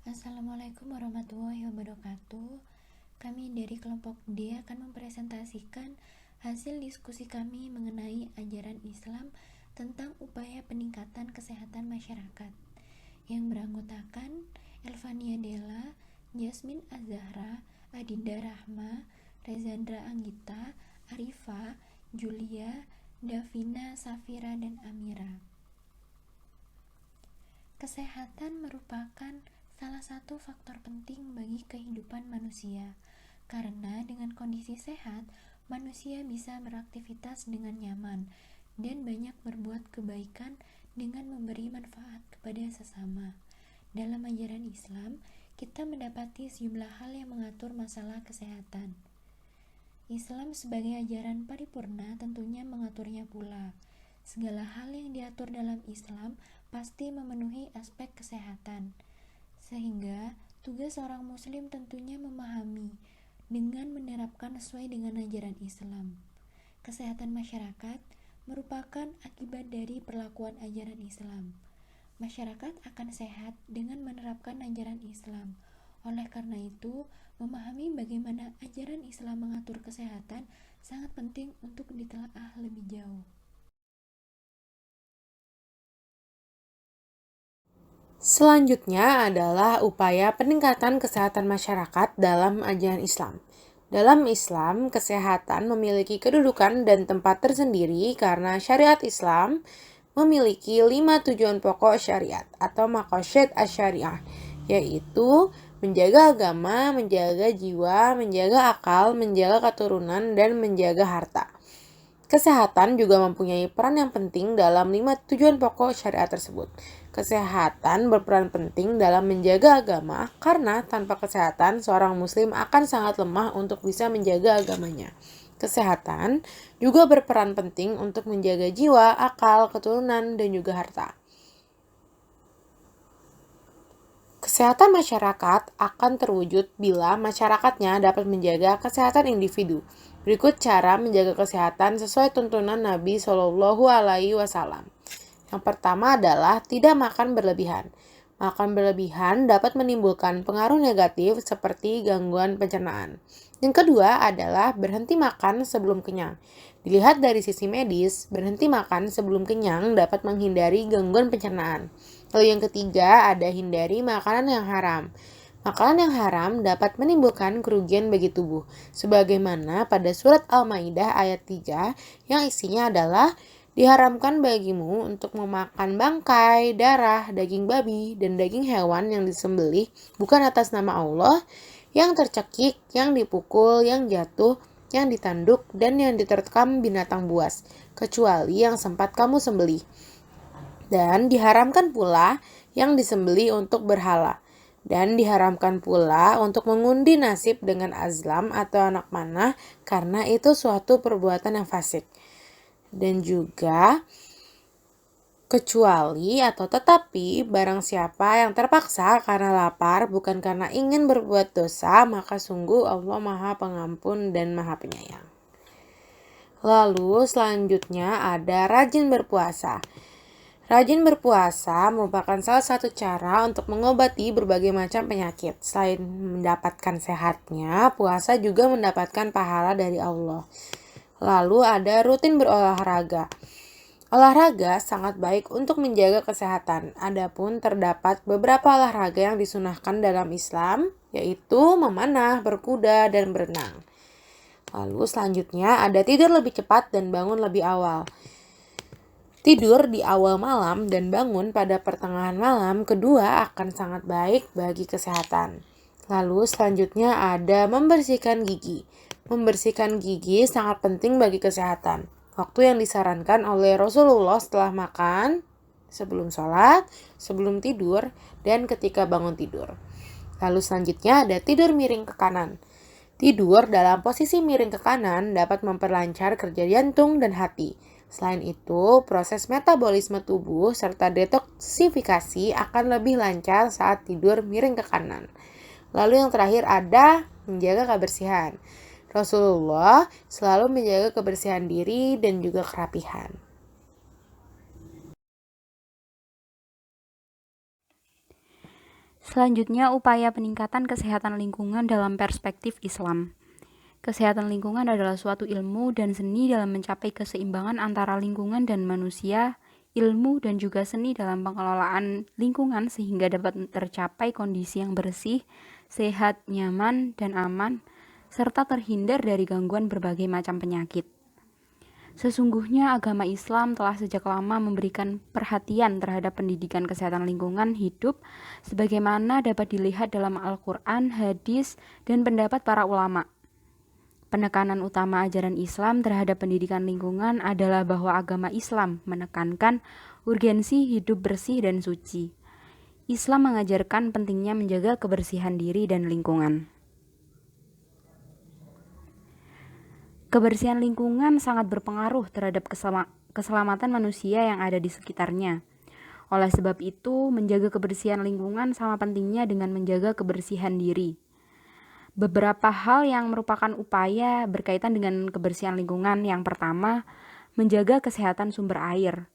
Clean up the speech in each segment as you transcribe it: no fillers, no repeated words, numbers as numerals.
Assalamualaikum warahmatullahi wabarakatuh. Kami dari kelompok D akan mempresentasikan hasil diskusi kami mengenai ajaran Islam tentang upaya peningkatan kesehatan masyarakat yang beranggotakan Elvania Della, Jasmine Azahra, Adinda Rahma, Rezandra Anggita, Arifa, Julia, Davina, Safira, dan Amira. Kesehatan merupakan salah satu faktor penting bagi kehidupan manusia, karena dengan kondisi sehat, manusia bisa beraktivitas dengan nyaman dan banyak berbuat kebaikan dengan memberi manfaat kepada sesama. Dalam ajaran Islam, kita mendapati sejumlah hal yang mengatur masalah kesehatan. Islam sebagai ajaran paripurna tentunya mengaturnya pula. Segala hal yang diatur dalam Islam pasti memenuhi aspek kesehatan, sehingga tugas seorang muslim tentunya memahami dengan menerapkan sesuai dengan ajaran Islam. Kesehatan masyarakat merupakan akibat dari perlakuan ajaran Islam. Masyarakat akan sehat dengan menerapkan ajaran Islam. Oleh karena itu, memahami bagaimana ajaran Islam mengatur kesehatan sangat penting untuk ditelaah lebih jauh. Selanjutnya adalah upaya peningkatan kesehatan masyarakat dalam ajaran Islam. Dalam Islam, kesehatan memiliki kedudukan dan tempat tersendiri karena syariat Islam memiliki 5 tujuan pokok syariat atau maqasid asy-syariah, yaitu menjaga agama, menjaga jiwa, menjaga akal, menjaga keturunan, dan menjaga harta. Kesehatan juga mempunyai peran yang penting dalam 5 tujuan pokok syariat tersebut. Kesehatan berperan penting dalam menjaga agama karena tanpa kesehatan seorang muslim akan sangat lemah untuk bisa menjaga agamanya. Kesehatan juga berperan penting untuk menjaga jiwa, akal, keturunan, dan juga harta. Kesehatan masyarakat akan terwujud bila masyarakatnya dapat menjaga kesehatan individu. Berikut cara menjaga kesehatan sesuai tuntunan Nabi Shallallahu Alaihi Wasallam. Yang pertama adalah tidak makan berlebihan. Makan berlebihan dapat menimbulkan pengaruh negatif seperti gangguan pencernaan. Yang kedua adalah berhenti makan sebelum kenyang. Dilihat dari sisi medis, berhenti makan sebelum kenyang dapat menghindari gangguan pencernaan. Lalu yang ketiga ada hindari makanan yang haram. Makanan yang haram dapat menimbulkan kerugian bagi tubuh, sebagaimana pada surat Al-Maidah ayat 3 yang isinya adalah diharamkan bagimu untuk memakan bangkai, darah, daging babi, dan daging hewan yang disembelih bukan atas nama Allah, yang tercekik, yang dipukul, yang jatuh, yang ditanduk, dan yang diterkam binatang buas, kecuali yang sempat kamu sembelih. Dan diharamkan pula yang disembelih untuk berhala. Dan diharamkan pula untuk mengundi nasib dengan azlam atau anak panah karena itu suatu perbuatan yang fasik. Dan juga kecuali atau tetapi barang siapa yang terpaksa karena lapar bukan karena ingin berbuat dosa, maka sungguh Allah Maha Pengampun dan Maha Penyayang. Lalu selanjutnya ada rajin berpuasa. Rajin berpuasa merupakan salah satu cara untuk mengobati berbagai macam penyakit. Selain mendapatkan sehatnya, puasa juga mendapatkan pahala dari Allah. Lalu ada rutin berolahraga. Olahraga sangat baik untuk menjaga kesehatan. Adapun terdapat beberapa olahraga yang disunahkan dalam Islam, yaitu memanah, berkuda, dan berenang. Lalu selanjutnya ada tidur lebih cepat dan bangun lebih awal. Tidur di awal malam dan bangun pada pertengahan malam kedua akan sangat baik bagi kesehatan. Lalu selanjutnya ada membersihkan gigi. Membersihkan gigi sangat penting bagi kesehatan. Waktu yang disarankan oleh Rasulullah setelah makan, sebelum sholat, sebelum tidur, dan ketika bangun tidur. Lalu selanjutnya ada tidur miring ke kanan. Tidur dalam posisi miring ke kanan dapat memperlancar kerja jantung dan hati. Selain itu, proses metabolisme tubuh serta detoksifikasi akan lebih lancar saat tidur miring ke kanan. Lalu yang terakhir ada menjaga kebersihan. Rasulullah selalu menjaga kebersihan diri dan juga kerapihan. Selanjutnya, upaya peningkatan kesehatan lingkungan dalam perspektif Islam. Kesehatan lingkungan adalah suatu ilmu dan seni dalam mencapai keseimbangan antara lingkungan dan manusia, ilmu dan juga seni dalam pengelolaan lingkungan sehingga dapat tercapai kondisi yang bersih, sehat, nyaman, dan aman, serta terhindar dari gangguan berbagai macam penyakit. Sesungguhnya agama Islam telah sejak lama memberikan perhatian terhadap pendidikan kesehatan lingkungan hidup sebagaimana dapat dilihat dalam Al-Quran, hadis, dan pendapat para ulama. Penekanan utama ajaran Islam terhadap pendidikan lingkungan adalah bahwa agama Islam menekankan urgensi hidup bersih dan suci. Islam mengajarkan pentingnya menjaga kebersihan diri dan lingkungan. Kebersihan lingkungan sangat berpengaruh terhadap keselamatan manusia yang ada di sekitarnya. Oleh sebab itu, menjaga kebersihan lingkungan sama pentingnya dengan menjaga kebersihan diri. Beberapa hal yang merupakan upaya berkaitan dengan kebersihan lingkungan. Yang pertama, menjaga kesehatan sumber air.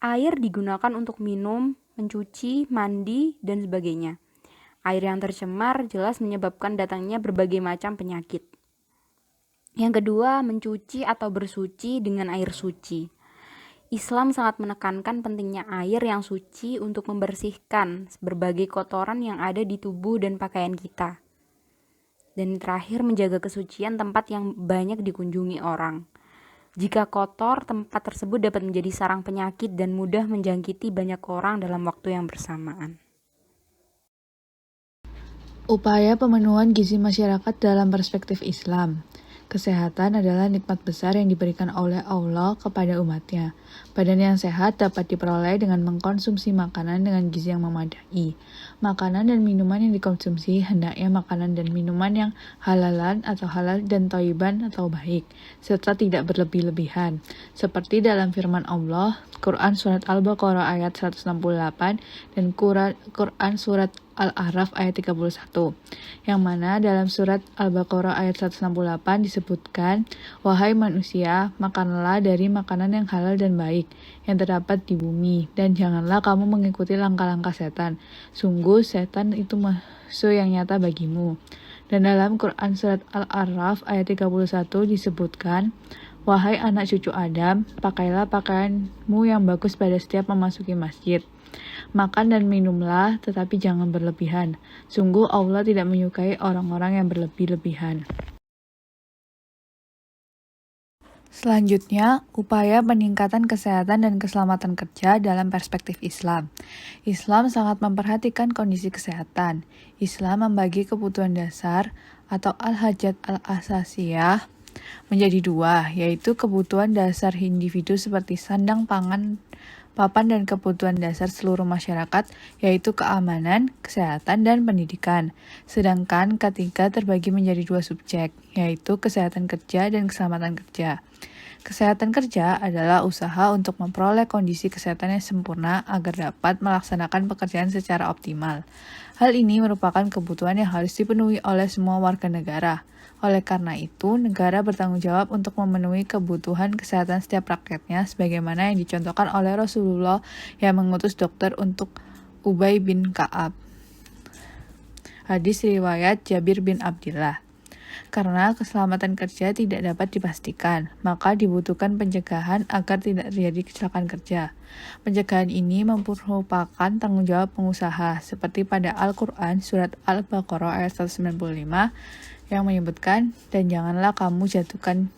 Air digunakan untuk minum, mencuci, mandi, dan sebagainya. Air yang tercemar jelas menyebabkan datangnya berbagai macam penyakit. Yang kedua, mencuci atau bersuci dengan air suci. Islam sangat menekankan pentingnya air yang suci untuk membersihkan berbagai kotoran yang ada di tubuh dan pakaian kita. Dan terakhir, menjaga kesucian tempat yang banyak dikunjungi orang. Jika kotor, tempat tersebut dapat menjadi sarang penyakit dan mudah menjangkiti banyak orang dalam waktu yang bersamaan. Upaya pemenuhan gizi masyarakat dalam perspektif Islam. Kesehatan adalah nikmat besar yang diberikan oleh Allah kepada umatnya. Badan yang sehat dapat diperoleh dengan mengkonsumsi makanan dengan gizi yang memadai. Makanan dan minuman yang dikonsumsi hendaknya makanan dan minuman yang halalan atau halal dan thayyiban atau baik, serta tidak berlebih-lebihan. Seperti dalam firman Allah, Quran Surat Al-Baqarah ayat 168 dan Quran Surat Al-A'raf ayat 31, yang mana dalam surat Al-Baqarah ayat 168 disebutkan, "Wahai manusia, makanlah dari makanan yang halal dan baik, yang terdapat di bumi, dan janganlah kamu mengikuti langkah-langkah setan. Sungguh setan itu musuh yang nyata bagimu." Dan dalam Quran surat Al-A'raf ayat 31 disebutkan, "Wahai anak cucu Adam, pakailah pakaianmu yang bagus pada setiap memasuki masjid. Makan dan minumlah, tetapi jangan berlebihan. Sungguh Allah tidak menyukai orang-orang yang berlebih-lebihan." Selanjutnya, upaya peningkatan kesehatan dan keselamatan kerja dalam perspektif Islam. Islam sangat memperhatikan kondisi kesehatan. Islam membagi kebutuhan dasar atau al-hajat al-asasiyah menjadi dua, yaitu kebutuhan dasar individu seperti sandang, pangan, papan, dan kebutuhan dasar seluruh masyarakat, yaitu keamanan, kesehatan, dan pendidikan. Sedangkan ketiga terbagi menjadi dua subjek, yaitu kesehatan kerja dan keselamatan kerja. Kesehatan kerja adalah usaha untuk memperoleh kondisi kesehatan yang sempurna agar dapat melaksanakan pekerjaan secara optimal. Hal ini merupakan kebutuhan yang harus dipenuhi oleh semua warga negara. Oleh karena itu, negara bertanggung jawab untuk memenuhi kebutuhan kesehatan setiap rakyatnya sebagaimana yang dicontohkan oleh Rasulullah yang mengutus dokter untuk Ubay bin Ka'ab. Hadis riwayat Jabir bin Abdillah. Karena keselamatan kerja tidak dapat dipastikan, maka dibutuhkan pencegahan agar tidak terjadi kecelakaan kerja. Pencegahan ini merupakan tanggung jawab pengusaha, seperti pada Al-Quran Surat Al-Baqarah ayat 195, yang menyebutkan, "Dan janganlah kamu jatuhkan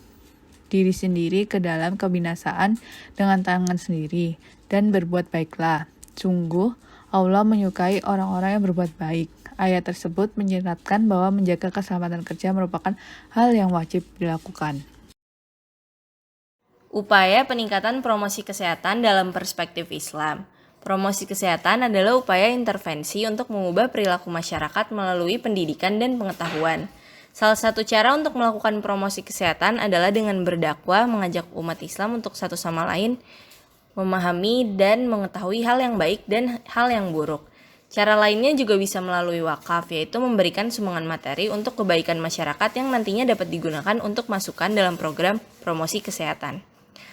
diri sendiri ke dalam kebinasaan dengan tangan sendiri, dan berbuat baiklah. Sungguh, Allah menyukai orang-orang yang berbuat baik." Ayat tersebut menyeratkan bahwa menjaga keselamatan kerja merupakan hal yang wajib dilakukan. Upaya peningkatan promosi kesehatan dalam perspektif Islam. Promosi kesehatan adalah upaya intervensi untuk mengubah perilaku masyarakat melalui pendidikan dan pengetahuan. Salah satu cara untuk melakukan promosi kesehatan adalah dengan berdakwah, mengajak umat Islam untuk satu sama lain memahami dan mengetahui hal yang baik dan hal yang buruk. Cara lainnya juga bisa melalui wakaf, yaitu memberikan sumbangan materi untuk kebaikan masyarakat yang nantinya dapat digunakan untuk masukan dalam program promosi kesehatan.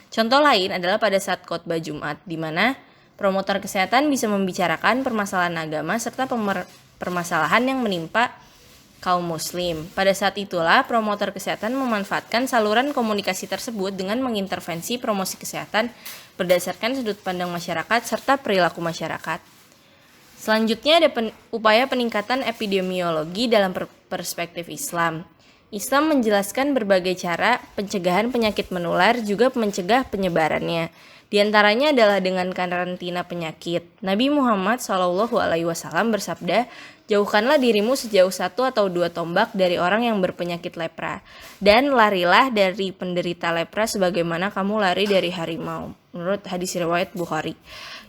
Contoh lain adalah pada saat khotbah Jumat, di mana Promotor kesehatan bisa membicarakan permasalahan agama serta permasalahan yang menimpa kaum muslim. Pada saat itulah, promotor kesehatan memanfaatkan saluran komunikasi tersebut dengan mengintervensi promosi kesehatan berdasarkan sudut pandang masyarakat serta perilaku masyarakat. Selanjutnya ada upaya peningkatan epidemiologi dalam perspektif Islam. Islam menjelaskan berbagai cara pencegahan penyakit menular juga mencegah penyebarannya. Di antaranya adalah dengan karantina penyakit. Nabi Muhammad SAW bersabda, "Jauhkanlah dirimu sejauh 1 atau 2 tombak dari orang yang berpenyakit lepra, dan larilah dari penderita lepra sebagaimana kamu lari dari harimau." Menurut hadis riwayat Bukhari.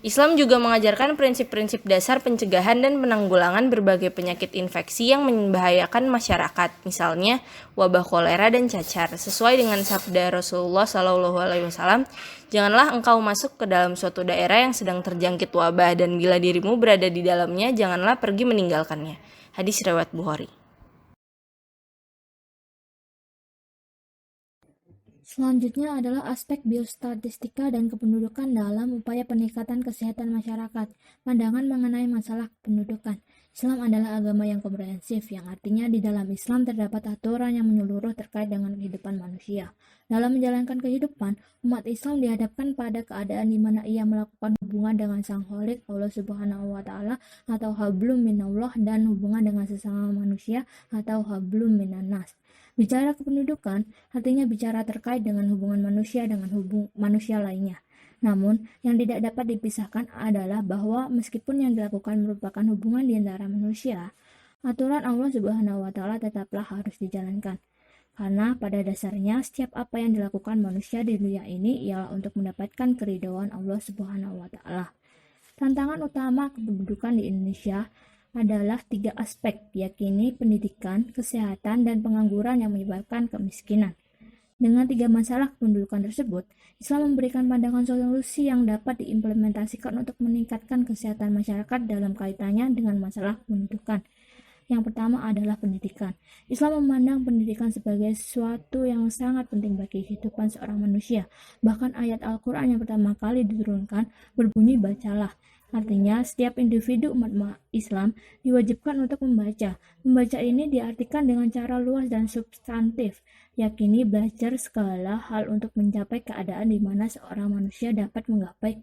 Islam juga mengajarkan prinsip-prinsip dasar pencegahan dan penanggulangan berbagai penyakit infeksi yang membahayakan masyarakat, misalnya wabah kolera dan cacar. Sesuai dengan sabda Rasulullah SAW, "Janganlah engkau masuk ke dalam suatu daerah yang sedang terjangkit wabah, dan bila dirimu berada di dalamnya, janganlah pergi meninggalkannya." Hadis riwayat Bukhari. Selanjutnya adalah aspek biostatistika dan kependudukan dalam upaya peningkatan kesehatan masyarakat. Pandangan mengenai masalah kependudukan. Islam adalah agama yang komprehensif, yang artinya di dalam Islam terdapat aturan yang menyeluruh terkait dengan kehidupan manusia. Dalam menjalankan kehidupan, umat Islam dihadapkan pada keadaan di mana ia melakukan hubungan dengan Sang Khalik, Allah Subhanahu wa Ta'ala, atau hablum minallah, dan hubungan dengan sesama manusia atau hablum minannas. Bicara kependudukan artinya bicara terkait dengan hubungan manusia dengan manusia lainnya. Namun, yang tidak dapat dipisahkan adalah bahwa meskipun yang dilakukan merupakan hubungan di antara manusia, aturan Allah Subhanahu wa Ta'ala tetaplah harus dijalankan. Karena pada dasarnya setiap apa yang dilakukan manusia di dunia ini ialah untuk mendapatkan keridhaan Allah Subhanahu wa Ta'ala. Tantangan utama kependudukan di Indonesia adalah 3 aspek, yakni pendidikan, kesehatan, dan pengangguran yang menyebabkan kemiskinan. Dengan 3 masalah kependudukan tersebut, Islam memberikan pandangan solusi yang dapat diimplementasikan untuk meningkatkan kesehatan masyarakat dalam kaitannya dengan masalah kependudukan. Yang pertama adalah pendidikan. Islam memandang pendidikan sebagai sesuatu yang sangat penting bagi kehidupan seorang manusia. Bahkan ayat Al-Quran yang pertama kali diturunkan berbunyi "bacalah". Artinya, setiap individu umat Islam diwajibkan untuk membaca. Membaca ini diartikan dengan cara luas dan substantif, yakni belajar segala hal untuk mencapai keadaan di mana seorang manusia dapat menggapai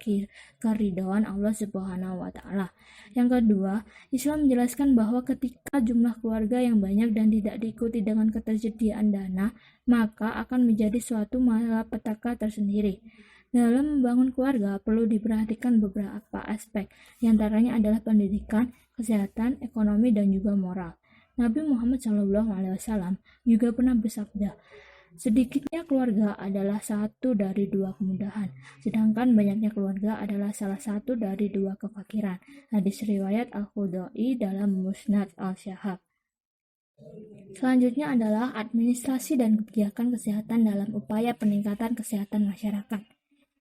keridhaan Allah Subhanahu wa Ta'ala. Yang kedua, Islam menjelaskan bahwa ketika jumlah keluarga yang banyak dan tidak diikuti dengan ketersediaan dana, maka akan menjadi suatu malapetaka tersendiri. Dalam membangun keluarga perlu diperhatikan beberapa aspek, diantaranya adalah pendidikan, kesehatan, ekonomi, dan juga moral. Nabi Muhammad SAW juga pernah bersabda, "Sedikitnya keluarga adalah satu dari 2 kemudahan, sedangkan banyaknya keluarga adalah salah satu dari 2 kefakiran." Hadis riwayat Al-Khudai dalam Musnad Al-Syahab. Selanjutnya adalah administrasi dan kebijakan kesehatan dalam upaya peningkatan kesehatan masyarakat.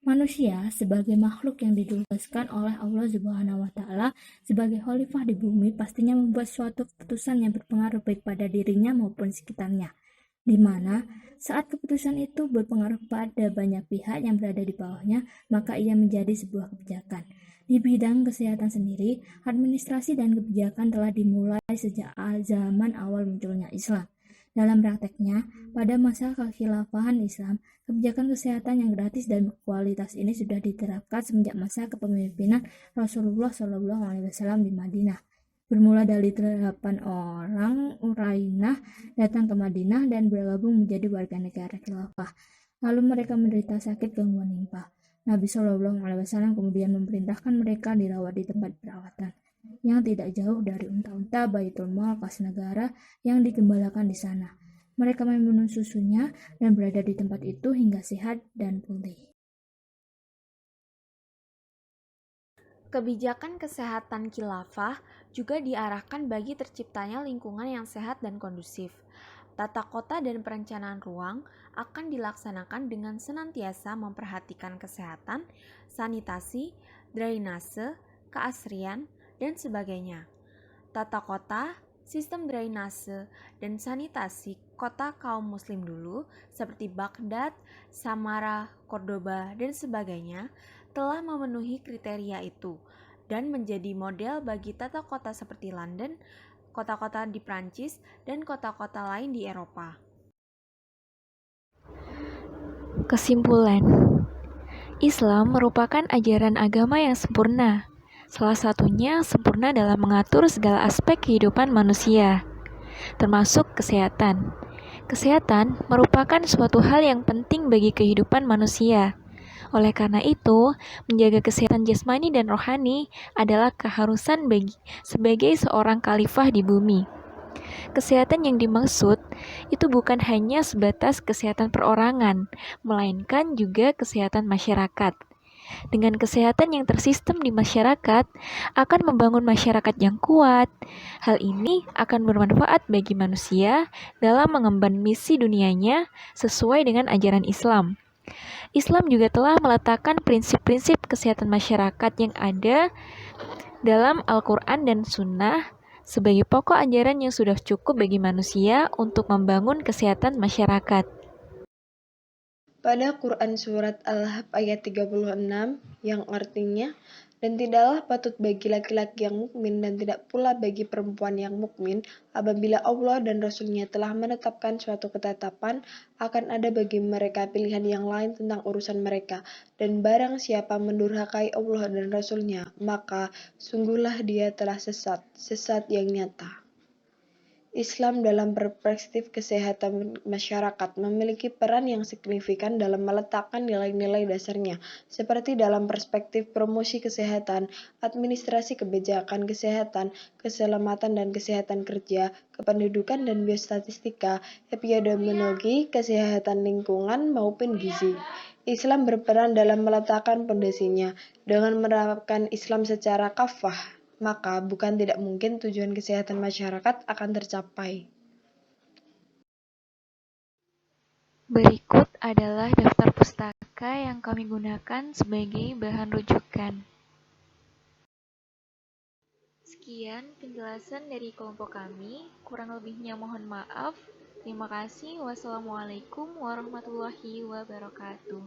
Manusia sebagai makhluk yang ditugaskan oleh Allah Subhanahu wa Ta'ala sebagai khalifah di bumi pastinya membuat suatu keputusan yang berpengaruh baik pada dirinya maupun sekitarnya, di mana saat keputusan itu berpengaruh pada banyak pihak yang berada di bawahnya, maka ia menjadi sebuah kebijakan. Di bidang kesehatan sendiri, administrasi dan kebijakan telah dimulai sejak zaman awal munculnya Islam. Dalam prakteknya, pada masa kekhilafahan Islam, kebijakan kesehatan yang gratis dan berkualitas ini sudah diterapkan semenjak masa kepemimpinan Rasulullah SAW di Madinah. Bermula dari 8 orang Urainah datang ke Madinah dan bergabung menjadi warga negara khilafah. Lalu mereka menderita sakit gangguan nimpa. Nabi SAW kemudian memerintahkan mereka dirawat di tempat perawatan yang tidak jauh dari unta-unta Baitul Mal kas negara yang digembalakan di sana. Mereka meminum susunya dan berada di tempat itu hingga sehat dan pulih. Kebijakan kesehatan khilafah juga diarahkan bagi terciptanya lingkungan yang sehat dan kondusif. Tata kota dan perencanaan ruang akan dilaksanakan dengan senantiasa memperhatikan kesehatan, sanitasi, drainase, keasrian, dan sebagainya. Tata kota, sistem drainase, dan sanitasi kota kaum muslim dulu seperti Baghdad, Samara, Cordoba, dan sebagainya telah memenuhi kriteria itu dan menjadi model bagi tata kota seperti London, kota-kota di Prancis, dan kota-kota lain di Eropa. Kesimpulan, Islam merupakan ajaran agama yang sempurna. Salah satunya sempurna dalam mengatur segala aspek kehidupan manusia, termasuk kesehatan. Kesehatan merupakan suatu hal yang penting bagi kehidupan manusia. Oleh karena itu, menjaga kesehatan jasmani dan rohani adalah keharusan sebagai seorang khalifah di bumi. Kesehatan yang dimaksud itu bukan hanya sebatas kesehatan perorangan, melainkan juga kesehatan masyarakat. Dengan kesehatan yang tersistem di masyarakat, akan membangun masyarakat yang kuat. Hal ini akan bermanfaat bagi manusia dalam mengemban misi dunianya sesuai dengan ajaran Islam. Islam juga telah meletakkan prinsip-prinsip kesehatan masyarakat yang ada dalam Al-Quran dan Sunnah sebagai pokok ajaran yang sudah cukup bagi manusia untuk membangun kesehatan masyarakat. Pada Quran Surat Al-Ahzab ayat 36 yang artinya, dan tidaklah patut bagi laki-laki yang mukmin dan tidak pula bagi perempuan yang mukmin apabila Allah dan Rasul-Nya telah menetapkan suatu ketetapan akan ada bagi mereka pilihan yang lain tentang urusan mereka, dan barang siapa mendurhakai Allah dan Rasul-Nya maka sungguhlah dia telah sesat yang nyata. Islam dalam perspektif kesehatan masyarakat memiliki peran yang signifikan dalam meletakkan nilai-nilai dasarnya, seperti dalam perspektif promosi kesehatan, administrasi kebijakan kesehatan, keselamatan dan kesehatan kerja, kependudukan dan biostatistika, epidemiologi, kesehatan lingkungan, maupun gizi. Islam berperan dalam meletakkan pondasinya. Dengan menerapkan Islam secara kafah, maka bukan tidak mungkin tujuan kesehatan masyarakat akan tercapai. Berikut adalah daftar pustaka yang kami gunakan sebagai bahan rujukan. Sekian penjelasan dari kelompok kami, kurang lebihnya mohon maaf. Terima kasih. Wassalamualaikum warahmatullahi wabarakatuh.